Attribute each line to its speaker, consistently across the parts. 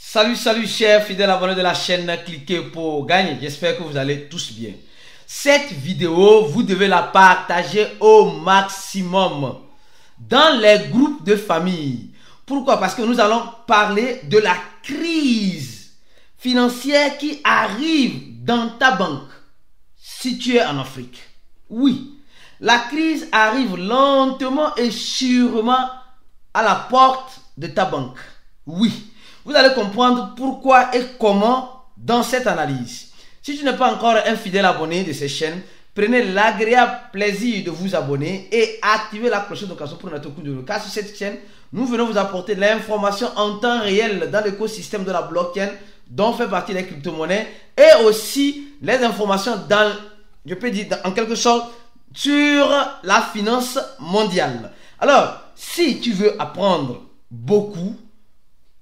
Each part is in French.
Speaker 1: Salut chers fidèles abonnés de la chaîne, cliquez pour gagner. J'espère que vous allez tous bien. Cette vidéo, vous devez la partager au maximum dans les groupes de famille. Pourquoi? Parce que nous allons parler de la crise financière qui arrive dans ta banque si tu es en Afrique. Oui, la crise arrive lentement et sûrement à la porte de ta banque. Oui, vous allez comprendre pourquoi et comment dans cette analyse. Si tu n'es pas encore un fidèle abonné de cette chaîne, prenez l'agréable plaisir de vous abonner et activez la cloche de notification pour notre coup de cœur. Car sur cette chaîne, nous venons vous apporter l'information en temps réel dans l'écosystème de la blockchain dont fait partie les crypto-monnaies et aussi les informations dans, je peux dire en quelque sorte, sur la finance mondiale. Alors, si tu veux apprendre beaucoup,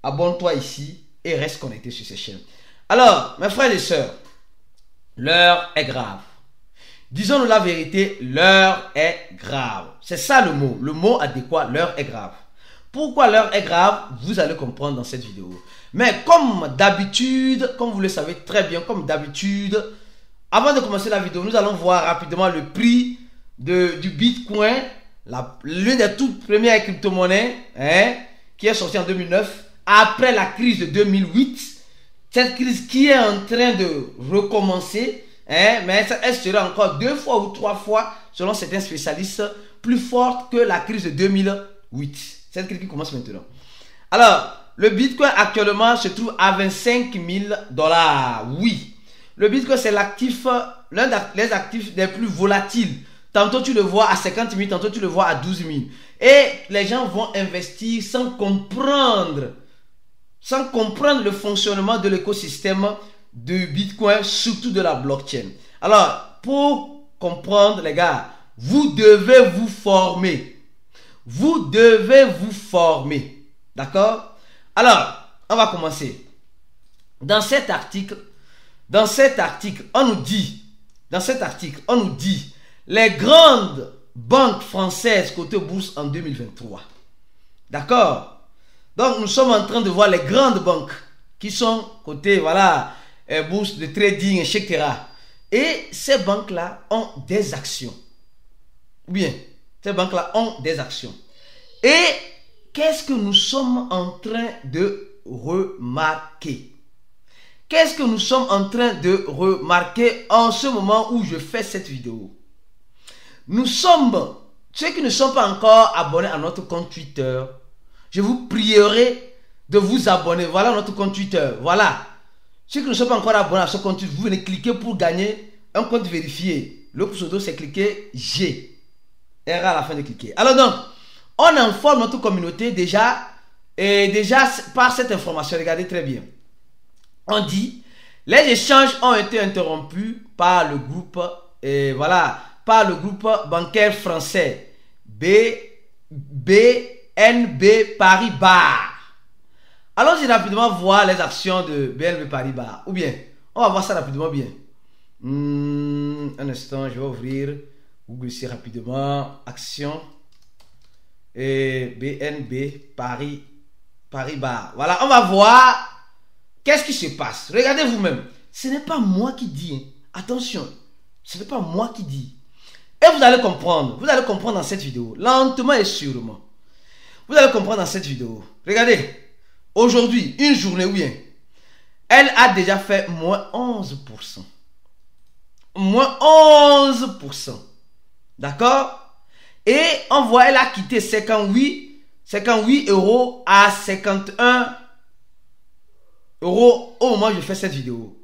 Speaker 1: abonne-toi ici et reste connecté sur cette chaîne. Alors, mes frères et sœurs, l'heure est grave. Disons-nous la vérité, l'heure est grave. C'est ça le mot adéquat, l'heure est grave. Pourquoi l'heure est grave? Vous allez comprendre dans cette vidéo. Mais comme d'habitude, comme vous le savez très bien, comme d'habitude, avant de commencer la vidéo, nous allons voir rapidement le prix du Bitcoin, l'une des toutes premières crypto-monnaies qui est sortie en 2009, après la crise de 2008. Cette crise qui est en train de recommencer, mais elle sera encore 2 fois ou 3 fois, selon certains spécialistes, plus forte que la crise de 2008. Cette crise qui commence maintenant. Alors, le Bitcoin actuellement se trouve à 25 000 $. Oui, le Bitcoin c'est l'actif, l'un des actifs les plus volatiles. Tantôt tu le vois à 50 000, tantôt tu le vois à 12 000. Et les gens vont investir sans comprendre le fonctionnement de l'écosystème du Bitcoin, surtout de la blockchain. Alors, pour comprendre les gars, vous devez vous former. Vous devez vous former. D'accord? Alors, on va commencer. Dans cet article, on nous dit, les grandes banques françaises cotées bourse en 2023. D'accord? Donc, nous sommes en train de voir les grandes banques qui sont cotées, voilà, bourse de trading, etc. Et ces banques-là ont des actions. Bien, ces banques-là ont des actions. Et qu'est-ce que nous sommes en train de remarquer? Qu'est-ce que nous sommes en train de remarquer en ce moment où je fais cette vidéo? Ceux qui ne sont pas encore abonnés à notre compte Twitter, je vous prierai de vous abonner. Voilà notre compte Twitter. Voilà. Ceux qui ne sont pas encore abonnés à ce compte Twitter, vous venez cliquer pour gagner un compte vérifié. Le pseudo, c'est cliquer G. R à la fin de cliquer. Alors donc, on informe notre communauté déjà. Et déjà, par cette information, regardez très bien. On dit, les échanges ont été interrompus par le groupe, par le groupe bancaire français BNB Paribas. Allons-y rapidement voir les actions de BNB Paribas. Ou bien, on va voir ça rapidement bien. Un instant, je vais ouvrir Google ici rapidement. Actions et BNB Paribas. Voilà, on va voir qu'est-ce qui se passe. Regardez vous-même. Ce n'est pas moi qui dis. Attention, ce n'est pas moi qui dis. Et vous allez comprendre. Vous allez comprendre dans cette vidéo. Lentement et sûrement. Vous allez comprendre dans cette vidéo. Regardez. Aujourd'hui, une journée, oui. Elle a déjà fait moins 11%. Moins 11%. D'accord? Et on voit, elle a quitté 58 € à 51 € au moment où je fais cette vidéo.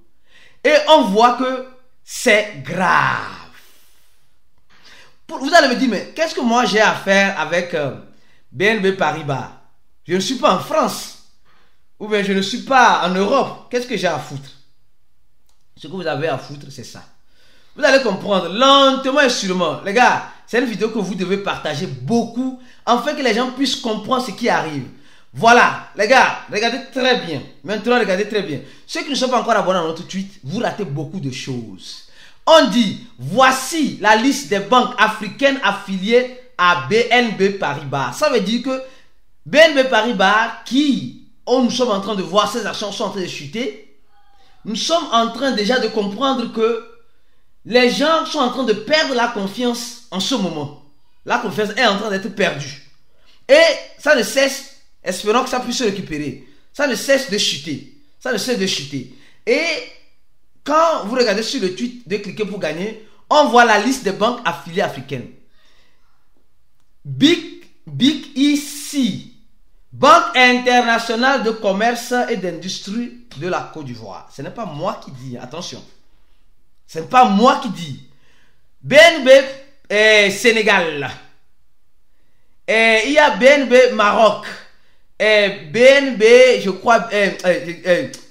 Speaker 1: Et on voit que c'est grave. Vous allez me dire, mais qu'est-ce que moi j'ai à faire avec BNB Paribas? Je ne suis pas en France. Ou bien je ne suis pas en Europe. Qu'est-ce que j'ai à foutre? Ce que vous avez à foutre, c'est ça. Vous allez comprendre lentement et sûrement. Les gars, c'est une vidéo que vous devez partager beaucoup, afin que les gens puissent comprendre ce qui arrive. Voilà, les gars, regardez très bien. Maintenant, regardez très bien. Ceux qui ne sont pas encore abonnés à notre tweet, vous ratez beaucoup de choses. On dit, voici la liste des banques africaines affiliées à BNB Paribas. Ça veut dire que BNB Paribas, qui nous sommes en train de voir ces actions sont en train de chuter, nous sommes en train déjà de comprendre que les gens sont en train de perdre la confiance en ce moment. La confiance est en train d'être perdue. Et ça ne cesse, espérons que ça puisse se récupérer. Ça ne cesse de chuter. Ça ne cesse de chuter. Et quand vous regardez sur le tweet de Cliquer pour gagner, on voit la liste des banques affiliées africaines. BIC, Banque internationale de commerce et d'industrie de la Côte d'Ivoire. Ce n'est pas moi qui dis, attention. Ce n'est pas moi qui dis. BNB Sénégal. Il y a BNB Maroc. BNB, je crois,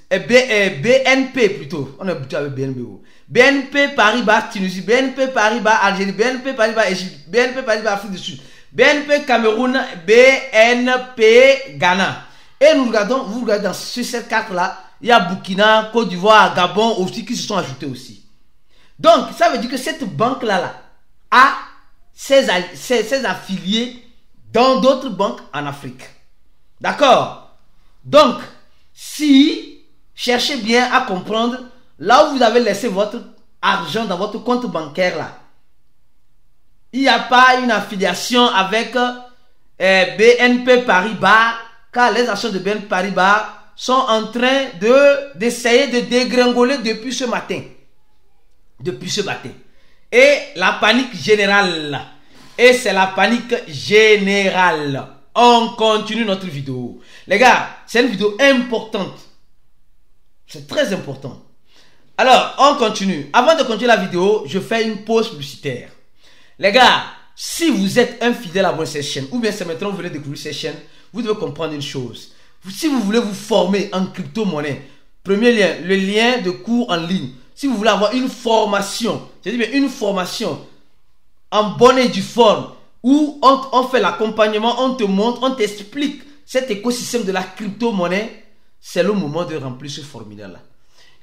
Speaker 1: BNP plutôt. On est plutôt avec BNB. BNP Paribas Tunisie, BNP Paribas Algérie, BNP Paribas Égypte, BNP Paribas Afrique du Sud, BNP Cameroun, BNP Ghana. Et nous regardons, vous regardez sur cette carte-là, il y a Burkina, Côte d'Ivoire, Gabon aussi qui se sont ajoutés aussi. Donc, ça veut dire que cette banque-là a ses affiliés dans d'autres banques en Afrique. D'accord? Donc, si, cherchez bien à comprendre, là où vous avez laissé votre argent dans votre compte bancaire là, il n'y a pas une affiliation avec BNP Paribas, car les actions de BNP Paribas sont en train d'essayer de dégringoler depuis ce matin. Depuis ce matin. Et la panique générale. Et c'est la panique générale. On continue notre vidéo. Les gars, c'est une vidéo importante. C'est très important. Alors, on continue. Avant de continuer la vidéo, je fais une pause publicitaire. Les gars, si vous êtes un fidèle abonné à cette chaîne, ou bien c'est maintenant que vous venez découvrir cette chaîne, vous devez comprendre une chose. Si vous voulez vous former en crypto-monnaie, premier lien, le lien de cours en ligne. Si vous voulez avoir une formation, je dis bien une formation en bonne et due forme, où on fait l'accompagnement, on te montre, on t'explique cet écosystème de la crypto-monnaie, c'est le moment de remplir ce formulaire-là.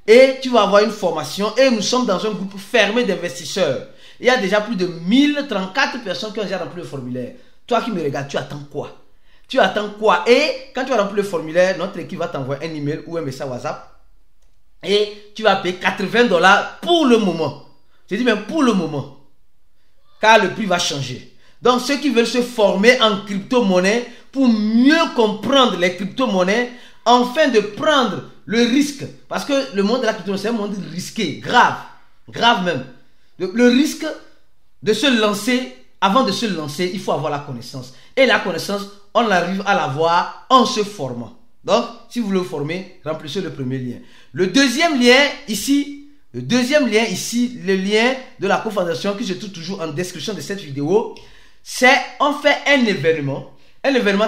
Speaker 1: Et tu vas avoir une formation, et nous sommes dans un groupe fermé d'investisseurs. Il y a déjà plus de 1034 personnes qui ont déjà rempli le formulaire. Toi qui me regardes, tu attends quoi? Tu attends quoi? Et quand tu vas remplir le formulaire, notre équipe va t'envoyer un email ou un message WhatsApp. Et tu vas payer $80 pour le moment. Je dis même pour le moment. Car le prix va changer. Donc ceux qui veulent se former en crypto-monnaie pour mieux comprendre les crypto-monnaies, afin de prendre le risque. Parce que le monde de la crypto-monnaie, c'est un monde risqué, grave. Grave même. Le risque de se lancer, avant de se lancer, il faut avoir la connaissance. Et la connaissance, on arrive à l'avoir en se formant. Donc, si vous voulez vous former, remplissez le premier lien. Le deuxième lien ici, le lien de la cofondation qui se trouve toujours en description de cette vidéo, c'est on fait un événement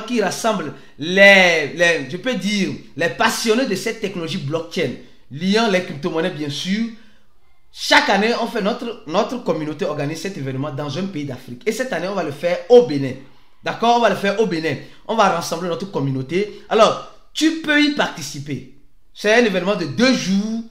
Speaker 1: qui rassemble je peux dire, les passionnés de cette technologie blockchain, liant les crypto-monnaies bien sûr. Chaque année, on fait notre communauté organise cet événement dans un pays d'Afrique. Et cette année, on va le faire au Bénin. D'accord? On va le faire au Bénin. On va rassembler notre communauté. Alors, tu peux y participer. C'est un événement de 2 jours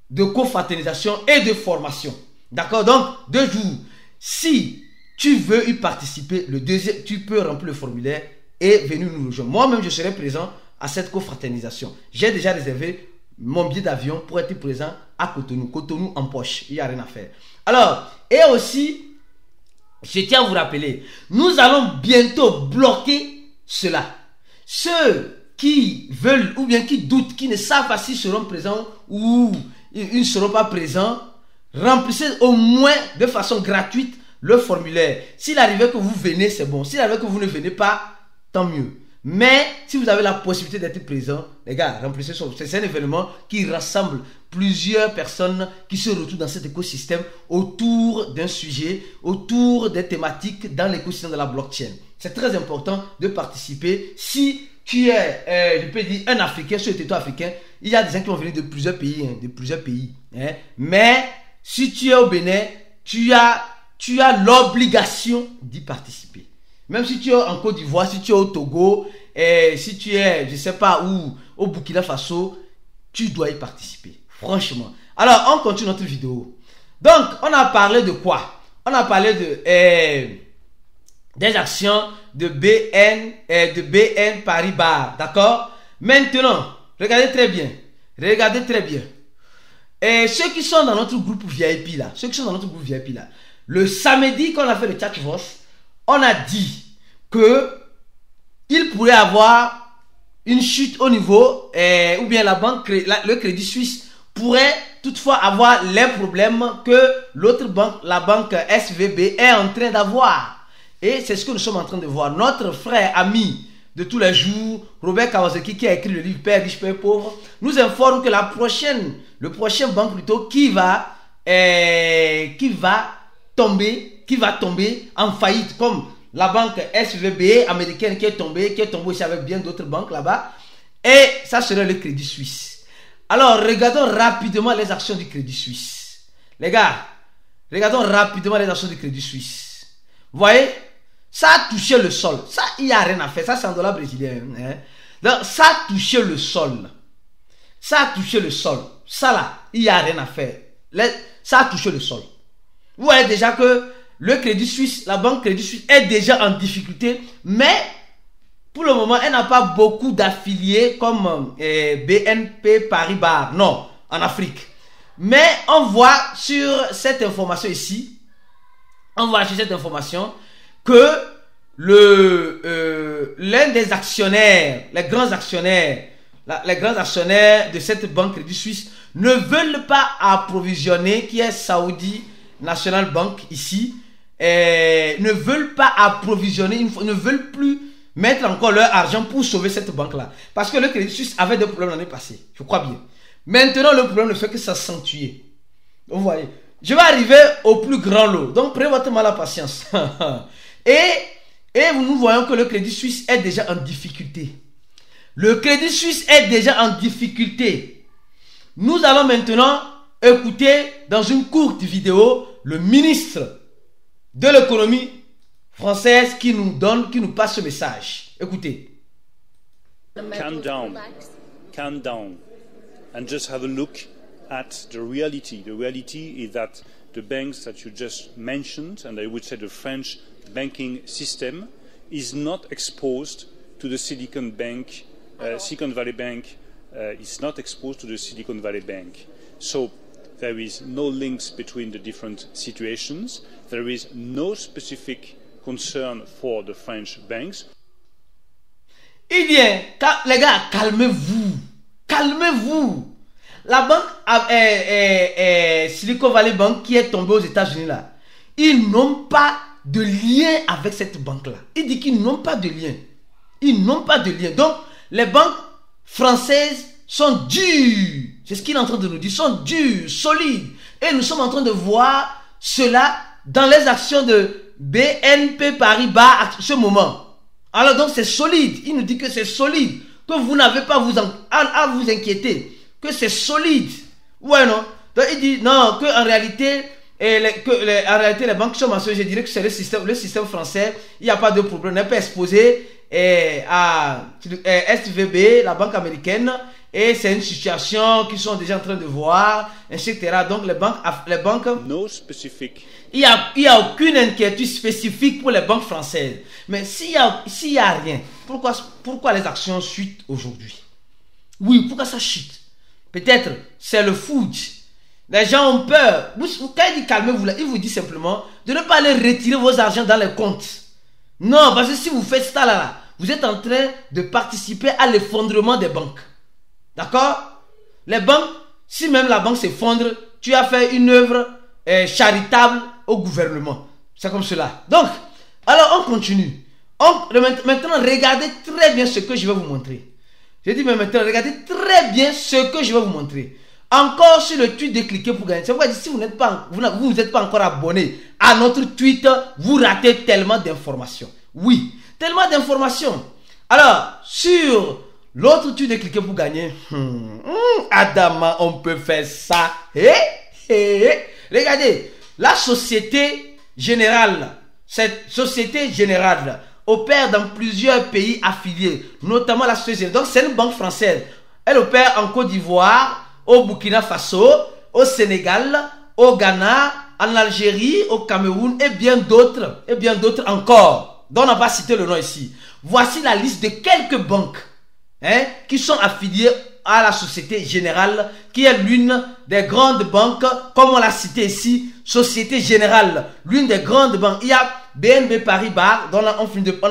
Speaker 1: de confraternisation et de formation. D'accord? Donc, 2 jours. Si tu veux y participer, le deuxième, tu peux remplir le formulaire et venir nous rejoindre. Moi-même, je serai présent à cette confraternisation. J'ai déjà réservé mon billet d'avion pour être présent à Cotonou. Cotonou en poche, il n'y a rien à faire. Alors, et aussi, je tiens à vous rappeler, nous allons bientôt bloquer cela. Ceux qui veulent ou bien qui doutent, qui ne savent pas s'ils seront présents ou ils ne seront pas présents, remplissez au moins de façon gratuite le formulaire. S'il arrivait que vous venez, c'est bon. S'il arrivait que vous ne venez pas, tant mieux. Mais si vous avez la possibilité d'être présent, les gars, remplissez ça. C'est un événement qui rassemble plusieurs personnes qui se retrouvent dans cet écosystème autour d'un sujet, autour des thématiques dans l'écosystème de la blockchain. C'est très important de participer. Si tu es, je peux dire, un Africain sur le territoire africain, il y a des gens qui vont venir de plusieurs pays. Mais si tu es au Bénin, tu as l'obligation d'y participer. Même si tu es en Côte d'Ivoire, si tu es au Togo, si tu es, je ne sais pas où, au Burkina Faso, tu dois y participer. Franchement. Alors, on continue notre vidéo. Donc, on a parlé de quoi? On a parlé des actions de BN Paribas. D'accord? Maintenant, regardez très bien. Regardez très bien. Et ceux qui sont dans notre groupe VIP là, le samedi qu'on a fait le chat voice, on a dit que il pourrait avoir une chute au niveau, ou bien le Crédit Suisse pourrait toutefois avoir les problèmes que l'autre banque, la banque SVB, est en train d'avoir. Et c'est ce que nous sommes en train de voir. Notre frère, ami de tous les jours, Robert Kawasaki, qui a écrit le livre Père riche, Père pauvre, nous informe que le prochain banque plutôt qui va tomber en faillite, comme la banque SVB américaine qui est tombée aussi avec bien d'autres banques là-bas. Et ça serait le Crédit Suisse. Alors, regardons rapidement les actions du Crédit Suisse. Les gars, regardons rapidement les actions du Crédit Suisse. Vous voyez, ça a touché le sol. Ça, il n'y a rien à faire. Ça, c'est en dollars brésiliens. Hein? Donc, ça a touché le sol. Ça a touché le sol. Ça là, il n'y a rien à faire. Ça a touché le sol. Vous voyez déjà que le Crédit Suisse, la banque Crédit Suisse est déjà en difficulté, mais pour le moment, elle n'a pas beaucoup d'affiliés comme BNP Paribas, non, en Afrique. Mais on voit sur cette information ici, que l'un des actionnaires, les grands actionnaires de cette banque Crédit Suisse ne veulent pas approvisionner, qui est Saudi National Bank ici, ne veulent pas approvisionner, ne veulent plus mettre encore leur argent pour sauver cette banque-là. Parce que le Crédit Suisse avait des problèmes l'année passée, je crois bien. Maintenant, le problème ne fait que s'accentuer. Vous voyez, je vais arriver au plus grand lot. Donc, prenez votre mal à patience. et nous voyons que le Crédit Suisse est déjà en difficulté. Le Crédit Suisse est déjà en difficulté. Nous allons maintenant écouter dans une courte vidéo le ministre de l'économie française qui nous passe ce message. Écoutez.
Speaker 2: Calm down, and just have a look at the reality. The reality is that the banks that you just mentioned, and I would say the French banking system, is not exposed to the Silicon Valley Bank. Is not exposed to the Silicon Valley Bank. So there is no links between the different situations. There is no specific concern for the French banks.
Speaker 1: Il vient, les gars, calmez-vous. Calmez-vous. La banque Silicon Valley Bank qui est tombée aux États-Unis là, ils n'ont pas de lien avec cette banque-là. Il dit qu'ils n'ont pas de lien. Ils n'ont pas de lien. Donc, les banques françaises sont dures. C'est ce qu'il est en train de nous dire. Sont dures, solides. Et nous sommes en train de voir cela dans les actions de BNP Paribas à ce moment. Alors donc c'est solide. Il nous dit que c'est solide. Que vous n'avez pas à vous inquiéter. Que c'est solide. Ouais, non. Donc il dit non, qu'en réalité, en réalité les banques qui sont mentionnées, je dirais que c'est le système français. Il n'y a pas de problème. On n'est pas exposé à SVB, la banque américaine. Et c'est une situation qu'ils sont déjà en train de voir, etc. Donc les banques
Speaker 2: no specific.
Speaker 1: Il y a aucune inquiétude spécifique pour les banques françaises. Mais s'il y a rien, pourquoi les actions chutent aujourd'hui? Oui, pourquoi ça chute? Peut-être c'est le foot. Les gens ont peur. Quand il dit calmez-vous là, il vous dit simplement de ne pas aller retirer vos argents dans les comptes. Non, parce que si vous faites ça là, vous êtes en train de participer à l'effondrement des banques. D'accord? Les banques, si même la banque s'effondre, tu as fait une œuvre charitable au gouvernement. C'est comme cela. Donc, alors on continue. Maintenant, regardez très bien ce que je vais vous montrer. Je dis, mais maintenant, regardez très bien ce que je vais vous montrer. Encore sur le tweet de Cliquez pour gagner. Ça veut dire, si vous n'êtes pas encore abonné à notre tweet, vous ratez tellement d'informations. Oui, tellement d'informations. Alors, sur l'autre tweet de Cliquez pour gagner. Adama, on peut faire ça. Regardez, la Société Générale, cette Société Générale opère dans plusieurs pays affiliés, notamment la Société Générale. Donc c'est une banque française. Elle opère en Côte d'Ivoire, au Burkina Faso, au Sénégal, au Ghana, en Algérie, au Cameroun et bien d'autres encore, dont on n'a pas cité le nom ici. Voici la liste de quelques banques qui sont affiliés à la Société Générale, qui est l'une des grandes banques, comme on l'a cité ici, Société Générale, l'une des grandes banques. Il y a BNP Paribas, dont on a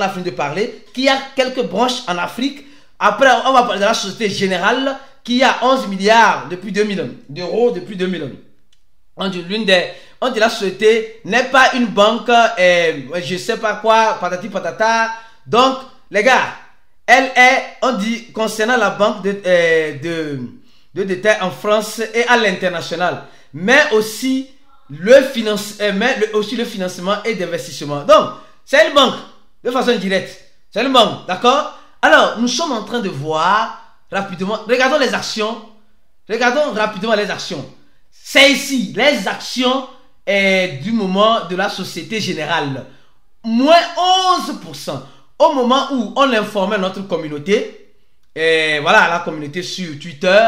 Speaker 1: fini de parler, qui a quelques branches en Afrique. Après, on va parler de la Société Générale, qui a 11 milliards depuis 2000 d'euros depuis 2000. On dit la société n'est pas une banque, je sais pas quoi, patati patata. Donc, les gars, elle est, on dit, concernant la banque de détail en France et à l'international, mais aussi le financement et d'investissement. Donc, c'est une banque, de façon directe. C'est une banque, d'accord? Alors, nous sommes en train de voir rapidement, regardons les actions. Regardons rapidement les actions. C'est ici, les actions du moment de la Société Générale. Moins 11%. Au moment où on informait notre communauté, voilà la communauté sur Twitter,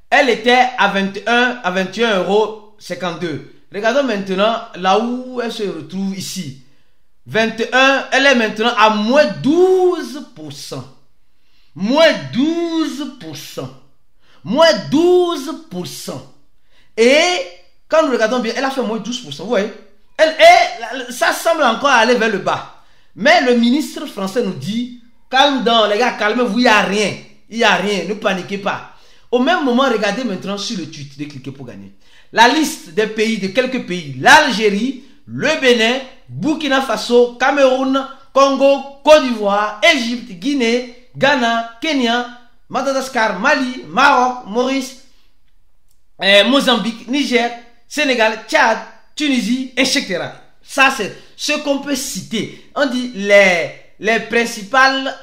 Speaker 1: elle était à 21,52 €. Regardons maintenant là où elle se retrouve ici. 21, elle est maintenant à moins 12%. Moins 12%. Moins 12%. Et quand nous regardons bien, elle a fait moins 12%. Vous voyez, ça semble encore aller vers le bas. Mais le ministre français nous dit, calme down les gars, calmez-vous, il n'y a rien. Il n'y a rien, ne paniquez pas. Au même moment, regardez maintenant sur le tweet de Cliquez pour gagner. La liste des pays, de quelques pays, l'Algérie, le Bénin, Burkina Faso, Cameroun, Congo, Côte d'Ivoire, Égypte, Guinée, Ghana, Kenya, Madagascar, Mali, Maroc, Maurice, Mozambique, Niger, Sénégal, Tchad, Tunisie, etc. Ça, c'est ce qu'on peut citer. On dit les principales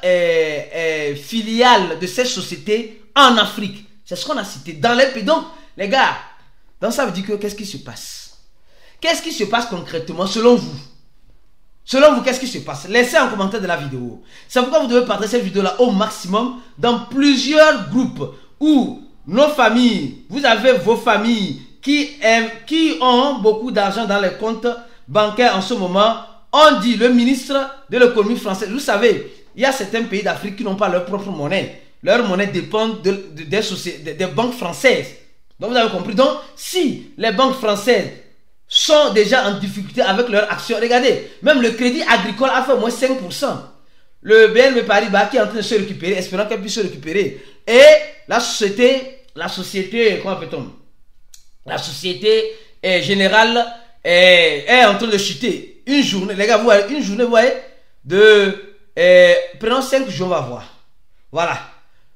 Speaker 1: filiales de ces sociétés en Afrique. C'est ce qu'on a cité dans les pays. Donc, les gars, donc ça veut dire que qu'est-ce qui se passe? Qu'est-ce qui se passe concrètement selon vous? Selon vous, qu'est-ce qui se passe? Laissez un commentaire de la vidéo. C'est pourquoi vous devez partager cette vidéo-là au maximum dans plusieurs groupes où nos familles, vous avez vos familles qui ont beaucoup d'argent dans les comptes bancaires en ce moment. On dit le ministre de l'économie française. Vous savez, il y a certains pays d'Afrique qui n'ont pas leur propre monnaie. Leur monnaie dépend des banques françaises. Donc vous avez compris. Donc si les banques françaises sont déjà en difficulté avec leurs actions, regardez, même le crédit agricole a fait moins 5%. Le BNP Paribas qui est en train de se récupérer, espérant qu'elle puisse se récupérer. Et la société, comment appelle-t-on? La Société Générale est en train de chuter. Une journée, les gars, vous voyez, une journée, vous voyez, prenons 5 jours, on va voir. Voilà.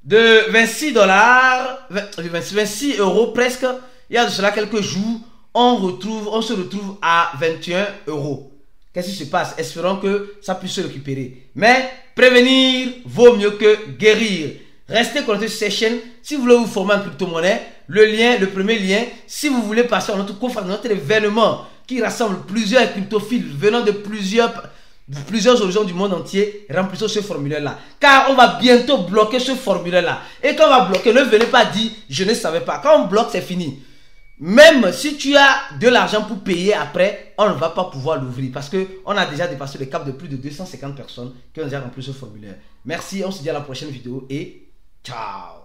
Speaker 1: De 26 € presque, il y a de cela quelques jours, on se retrouve à 21 €. Qu'est-ce qui se passe? Espérons que ça puisse se récupérer. Mais prévenir vaut mieux que guérir. Restez connectés sur cette chaîne. Si vous voulez vous former en crypto-monnaie, le premier lien, si vous voulez passer à notre conférence, notre événement qui rassemble plusieurs cryptophiles venant de plusieurs horizons du monde entier, remplissez ce formulaire-là. Car on va bientôt bloquer ce formulaire-là. Et quand on va bloquer, ne venez pas dire « je ne savais pas ». Quand on bloque, c'est fini. Même si tu as de l'argent pour payer après, on ne va pas pouvoir l'ouvrir parce qu'on a déjà dépassé le cap de plus de 250 personnes qui ont déjà rempli ce formulaire. Merci, on se dit à la prochaine vidéo et ciao.